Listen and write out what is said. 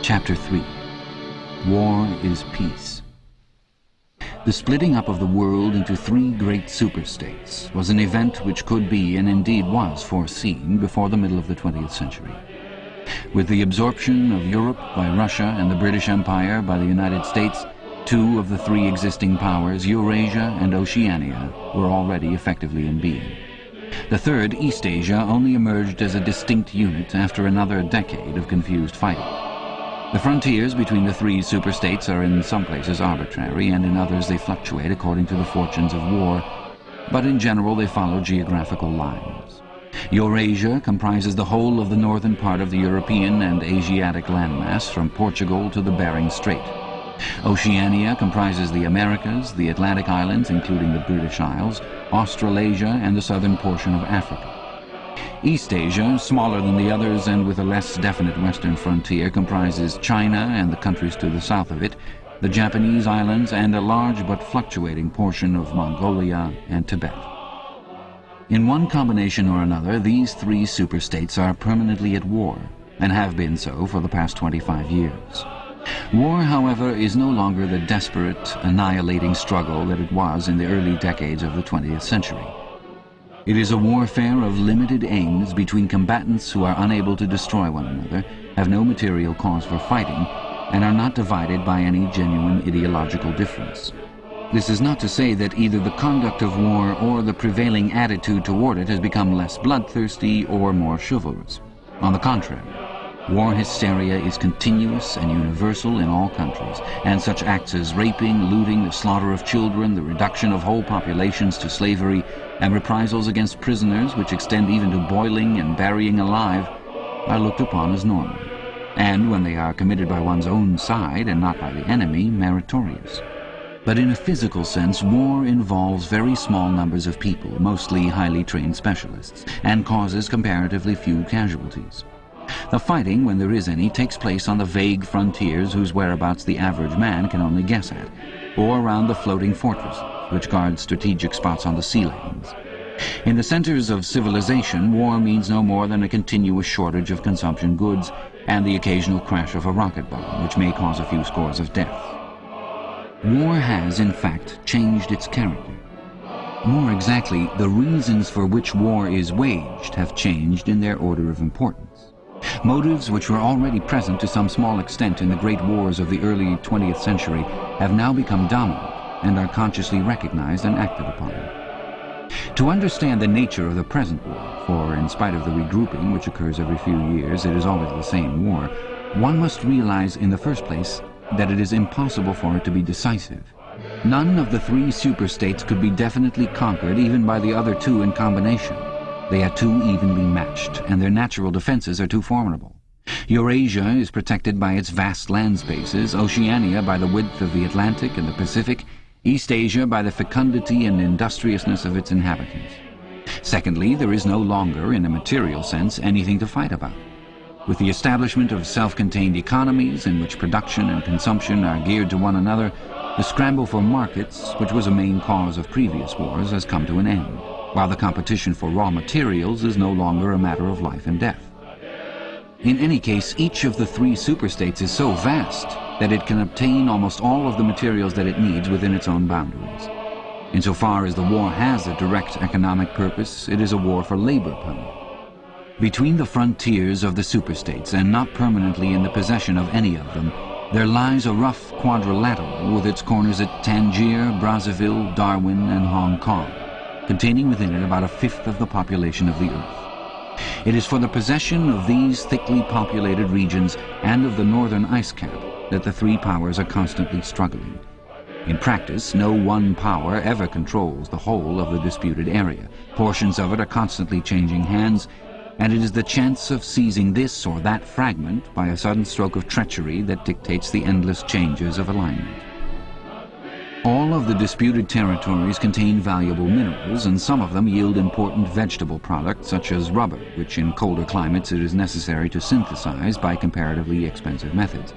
Chapter 3. War is Peace. The splitting up of the world into three great superstates was an event which could be, and indeed was, foreseen before the middle of the 20th century. With the absorption of Europe by Russia and the British Empire by the United States, two of the three existing powers, Eurasia and Oceania, were already effectively in being. The third, Eastasia, only emerged as a distinct unit after another decade of confused fighting. The frontiers between the three superstates are in some places arbitrary, and in others they fluctuate according to the fortunes of war, but in general they follow geographical lines. Eurasia comprises the whole of the northern part of the European and Asiatic landmass from Portugal to the Bering Strait. Oceania comprises the Americas, the Atlantic Islands, including the British Isles, Australasia, and the southern portion of Africa. Eastasia, smaller than the others and with a less definite western frontier, comprises China and the countries to the south of it, the Japanese islands, and a large but fluctuating portion of Mongolia and Tibet. In one combination or another, these three superstates are permanently at war, and have been so for the past 25 years. War, however, is no longer the desperate, annihilating struggle that it was in the early decades of the 20th century. It is a warfare of limited aims between combatants who are unable to destroy one another, have no material cause for fighting, and are not divided by any genuine ideological difference. This is not to say that either the conduct of war or the prevailing attitude toward it has become less bloodthirsty or more chivalrous. On the contrary, war hysteria is continuous and universal in all countries, and such acts as raping, looting, the slaughter of children, the reduction of whole populations to slavery, and reprisals against prisoners, which extend even to boiling and burying alive, are looked upon as normal, and, when they are committed by one's own side and not by the enemy, meritorious. But in a physical sense, war involves very small numbers of people, mostly highly trained specialists, and causes comparatively few casualties. The fighting, when there is any, takes place on the vague frontiers whose whereabouts the average man can only guess at, or around the floating fortresses, which guard strategic spots on the sea lanes. In the centers of civilization, war means no more than a continuous shortage of consumption goods and the occasional crash of a rocket bomb, which may cause a few scores of deaths. War has, in fact, changed its character. More exactly, the reasons for which war is waged have changed in their order of importance. Motives which were already present to some small extent in the great wars of the early 20th century have now become dominant and are consciously recognized and acted upon. To understand the nature of the present war, for in spite of the regrouping which occurs every few years, it is always the same war, one must realize in the first place that it is impossible for it to be decisive. None of the three superstates could be definitely conquered even by the other two in combination. They are too evenly matched, and their natural defenses are too formidable. Eurasia is protected by its vast land spaces, Oceania by the width of the Atlantic and the Pacific, Eastasia by the fecundity and industriousness of its inhabitants. Secondly, there is no longer, in a material sense, anything to fight about. With the establishment of self-contained economies in which production and consumption are geared to one another, the scramble for markets, which was a main cause of previous wars, has come to an end, while the competition for raw materials is no longer a matter of life and death. In any case, each of the three superstates is so vast that it can obtain almost all of the materials that it needs within its own boundaries. Insofar as the war has a direct economic purpose, it is a war for labor power. Between the frontiers of the superstates, and not permanently in the possession of any of them, there lies a rough quadrilateral with its corners at Tangier, Brazzaville, Darwin, and Hong Kong, containing within it about a fifth of the population of the earth. It is for the possession of these thickly populated regions and of the northern ice cap that the three powers are constantly struggling. In practice, no one power ever controls the whole of the disputed area. Portions of it are constantly changing hands, and it is the chance of seizing this or that fragment by a sudden stroke of treachery that dictates the endless changes of alignment. All of the disputed territories contain valuable minerals, and some of them yield important vegetable products such as rubber, which in colder climates it is necessary to synthesize by comparatively expensive methods.